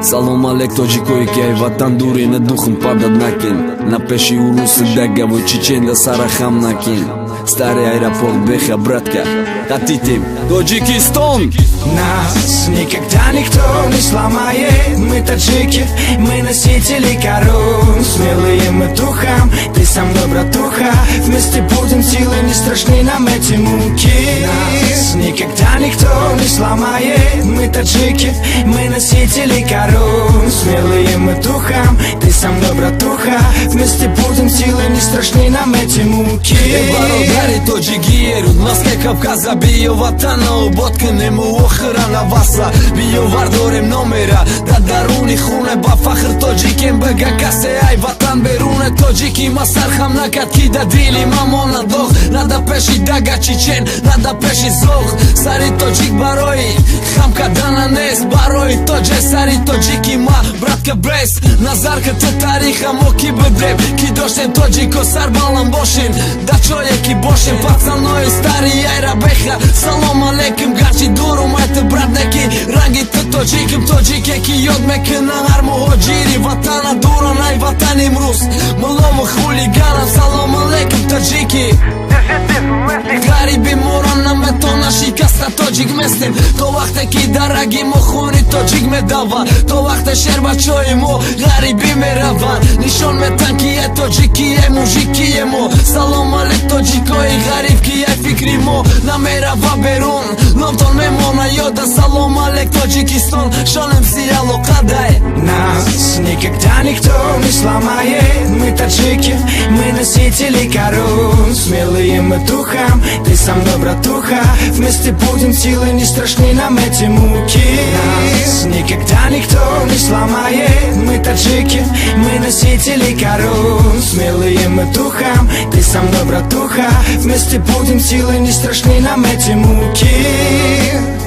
Салом алек тоҷикое ки ай ватан дуре на духм падад накин на пеши уруси дагаву чеченда сара хам накин старый аэропорт беха братка хотитим Таджикистан. Нас никогда никто не сломает. Мы таджики, мы носители корон. Смелые мы духом, ты со мной, братуха. Вместе будем, силы не страшны нам эти муки. Нас никогда никто не сломает. Мы таджики, мы носители корон. Смелые мы духом, ты со мной, братуха. Вместе будем, силы не страшны нам эти муки. Бародари тоҷики рудмаска Кавказа биё ватана уботкунему охирана васла биё вардорем номера дар даруни хуне ба фахр тоҷикем бага касе ай ватан беруне тоҷики ма сархам накард ки да дили мамона дох нада пеши дага чечен нада пеши зох сари тоҷик барои хам кардана нест барои тоҷе сари тоҷики ма братка брес назар ки ту тариха мо ки будем ки доштем тоҷико сар баланд бошем дачое ки бошем пацанои стари айра беха салом алейкум гарчи дурум айти братнеки ранги ту тоҷиким тоҷике ки ёд мекуна ҳар муҳоҷири ватана дуран ай ватан имрӯз мулову хулиганам салом алейкум тоҷики гариби морон наметона шикаста тоҷик местем то вақте ки дараги мо хуни тоҷик медава то вақте шербачои мо гарибӣ мераванд нишон метан ки е тоҷики е мужики е мо салом алейк тоҷикои гариб ки е фикри мо намерава берун номтон мемона ёда салом алейк Таджикистан шонем сияло қадай. Нас никогда никто не сломает. Мы таджики, мы носители корон. Смелые мы духом, ты со мной, братуха. Вместе будем, силы не страшны нам эти муки. Нас никогда никто не сломает. Мы таджики, мы носители корон. Смелые мы духом, ты со мной, братуха. Вместе будем, силы не страшны нам эти муки.